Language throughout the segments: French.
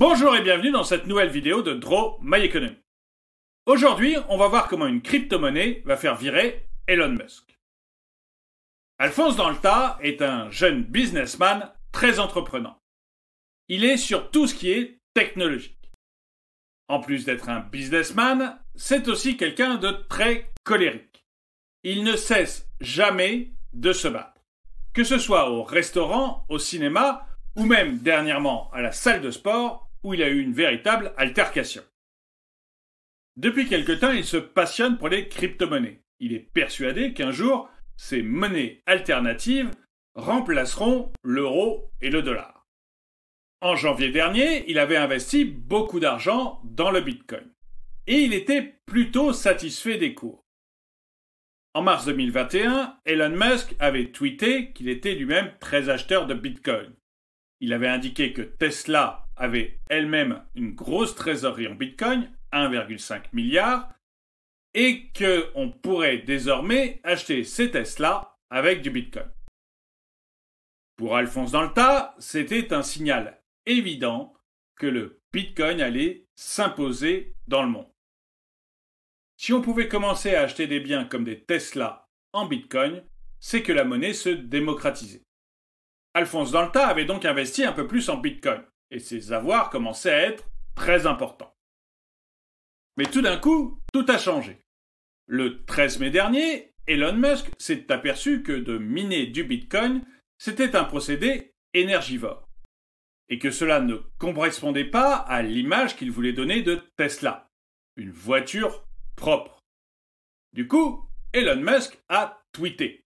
Bonjour et bienvenue dans cette nouvelle vidéo de Draw My Economy. Aujourd'hui, on va voir comment une crypto-monnaie va faire virer Elon Musk. Alphonse dans le tas est un jeune businessman très entreprenant. Il est sur tout ce qui est technologique. En plus d'être un businessman, c'est aussi quelqu'un de très colérique. Il ne cesse jamais de se battre. Que ce soit au restaurant, au cinéma, ou même dernièrement à la salle de sport, où il a eu une véritable altercation. Depuis quelque temps, il se passionne pour les crypto-monnaies. Il est persuadé qu'un jour, ces monnaies alternatives remplaceront l'euro et le dollar. En janvier dernier, il avait investi beaucoup d'argent dans le Bitcoin. Et il était plutôt satisfait des cours. En mars 2021, Elon Musk avait tweeté qu'il était lui-même très acheteur de Bitcoin. Il avait indiqué que Tesla avait elle-même une grosse trésorerie en Bitcoin, 1,5 milliard, et qu'on pourrait désormais acheter ces Tesla avec du Bitcoin. Pour Alphonse dans le tas, c'était un signal évident que le Bitcoin allait s'imposer dans le monde. Si on pouvait commencer à acheter des biens comme des Tesla en Bitcoin, c'est que la monnaie se démocratisait. Alphonse dans le tas avait donc investi un peu plus en Bitcoin, et ses avoirs commençaient à être très importants. Mais tout d'un coup, tout a changé. Le 13 mai dernier, Elon Musk s'est aperçu que de miner du Bitcoin, c'était un procédé énergivore, et que cela ne correspondait pas à l'image qu'il voulait donner de Tesla, une voiture propre. Du coup, Elon Musk a tweeté.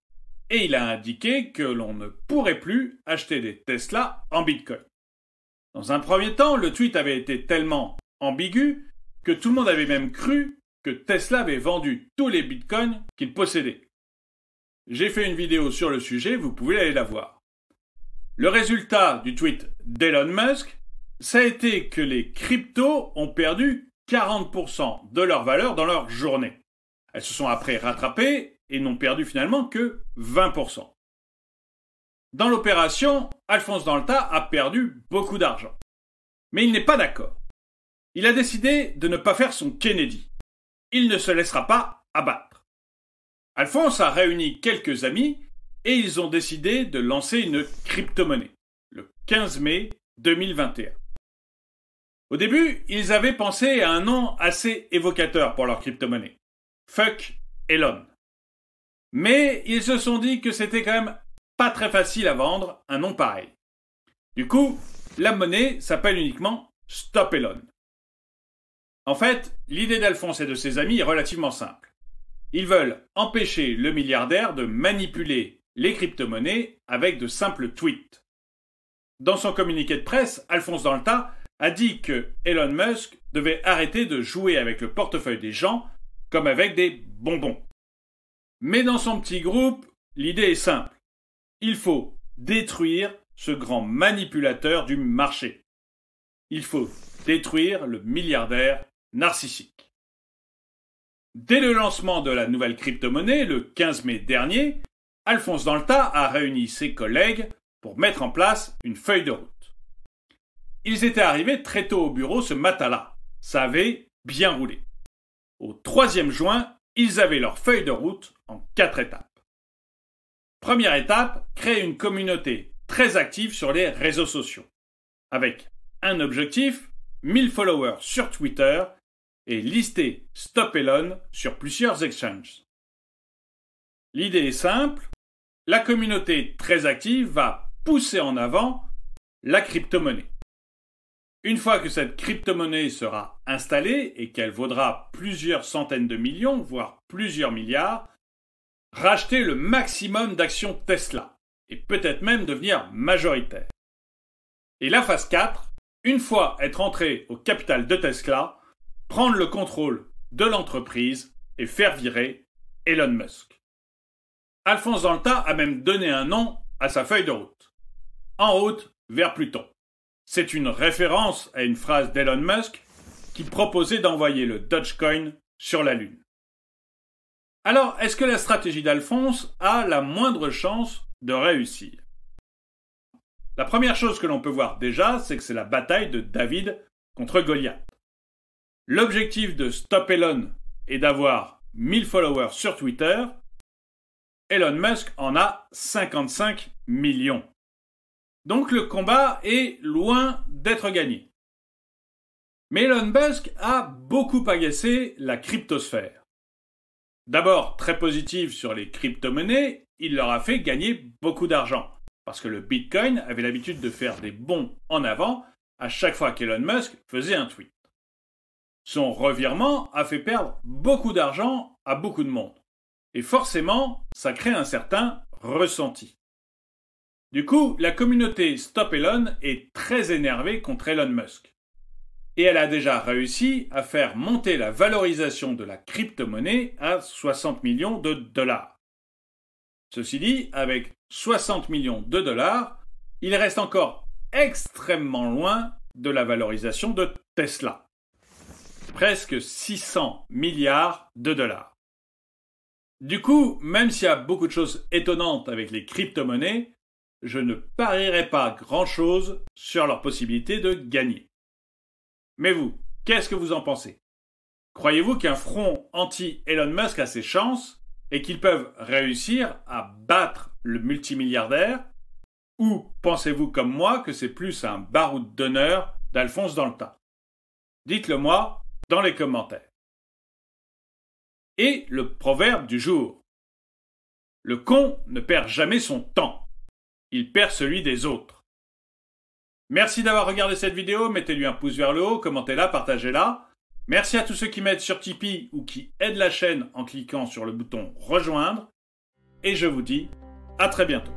Et il a indiqué que l'on ne pourrait plus acheter des Tesla en Bitcoin. Dans un premier temps, le tweet avait été tellement ambigu que tout le monde avait même cru que Tesla avait vendu tous les Bitcoins qu'il possédait. J'ai fait une vidéo sur le sujet, vous pouvez aller la voir. Le résultat du tweet d'Elon Musk, ça a été que les cryptos ont perdu 40% de leur valeur dans leur journée. Elles se sont après rattrapées et n'ont perdu finalement que 20%. Dans l'opération, Alphonse dans le tas a perdu beaucoup d'argent. Mais il n'est pas d'accord. Il a décidé de ne pas faire son Kennedy. Il ne se laissera pas abattre. Alphonse a réuni quelques amis et ils ont décidé de lancer une crypto-monnaie, le 15 mai 2021. Au début, ils avaient pensé à un nom assez évocateur pour leur crypto-monnaie. Fuck Elon. Mais ils se sont dit que c'était quand même pas très facile à vendre un nom pareil. Du coup, la monnaie s'appelle uniquement Stop Elon. En fait, l'idée d'Alphonse et de ses amis est relativement simple. Ils veulent empêcher le milliardaire de manipuler les crypto-monnaies avec de simples tweets. Dans son communiqué de presse, Alphonse dans le tas a dit que Elon Musk devait arrêter de jouer avec le portefeuille des gens comme avec des bonbons. Mais dans son petit groupe, l'idée est simple. Il faut détruire ce grand manipulateur du marché. Il faut détruire le milliardaire narcissique. Dès le lancement de la nouvelle crypto-monnaie, le 15 mai dernier, Alphonse dans le tas a réuni ses collègues pour mettre en place une feuille de route. Ils étaient arrivés très tôt au bureau ce matin-là. Ça avait bien roulé. Au 3e juin, ils avaient leur feuille de route en 4 étapes. Première étape, créer une communauté très active sur les réseaux sociaux, avec un objectif, 1000 followers sur Twitter et lister Stop Elon sur plusieurs exchanges. L'idée est simple, la communauté très active va pousser en avant la crypto-monnaie. Une fois que cette crypto-monnaie sera installée et qu'elle vaudra plusieurs centaines de millions, voire plusieurs milliards, racheter le maximum d'actions Tesla et peut-être même devenir majoritaire. Et la phase 4, une fois être entré au capital de Tesla, prendre le contrôle de l'entreprise et faire virer Elon Musk. Alphonse dans le tas a même donné un nom à sa feuille de route. En route vers Pluton. C'est une référence à une phrase d'Elon Musk qui proposait d'envoyer le Dogecoin sur la Lune. Alors, est-ce que la stratégie d'Alphonse a la moindre chance de réussir ? La première chose que l'on peut voir déjà, c'est que c'est la bataille de David contre Goliath. L'objectif de Stop Elon est d'avoir 1000 followers sur Twitter. Elon Musk en a 55 millions. Donc le combat est loin d'être gagné. Mais Elon Musk a beaucoup agacé la cryptosphère. D'abord très positif sur les crypto-monnaies, il leur a fait gagner beaucoup d'argent. Parce que le Bitcoin avait l'habitude de faire des bonds en avant à chaque fois qu'Elon Musk faisait un tweet. Son revirement a fait perdre beaucoup d'argent à beaucoup de monde. Et forcément, ça crée un certain ressenti. Du coup, la communauté Stop Elon est très énervée contre Elon Musk. Et elle a déjà réussi à faire monter la valorisation de la crypto-monnaie à 60 millions de dollars. Ceci dit, avec 60 millions de dollars, il reste encore extrêmement loin de la valorisation de Tesla. Presque 600 milliards de dollars. Du coup, même s'il y a beaucoup de choses étonnantes avec les crypto-monnaies, je ne parierai pas grand-chose sur leur possibilité de gagner. Mais vous, qu'est-ce que vous en pensez? Croyez-vous qu'un front anti-Elon Musk a ses chances et qu'ils peuvent réussir à battre le multimilliardaire? Ou pensez-vous comme moi que c'est plus un baroud d'honneur d'Alphonse dans le tas? Dites-le moi dans les commentaires. Et le proverbe du jour. Le con ne perd jamais son temps. Il perd celui des autres. Merci d'avoir regardé cette vidéo, mettez-lui un pouce vers le haut, commentez-la, partagez-la. Merci à tous ceux qui m'aident sur Tipeee ou qui aident la chaîne en cliquant sur le bouton rejoindre. Et je vous dis à très bientôt.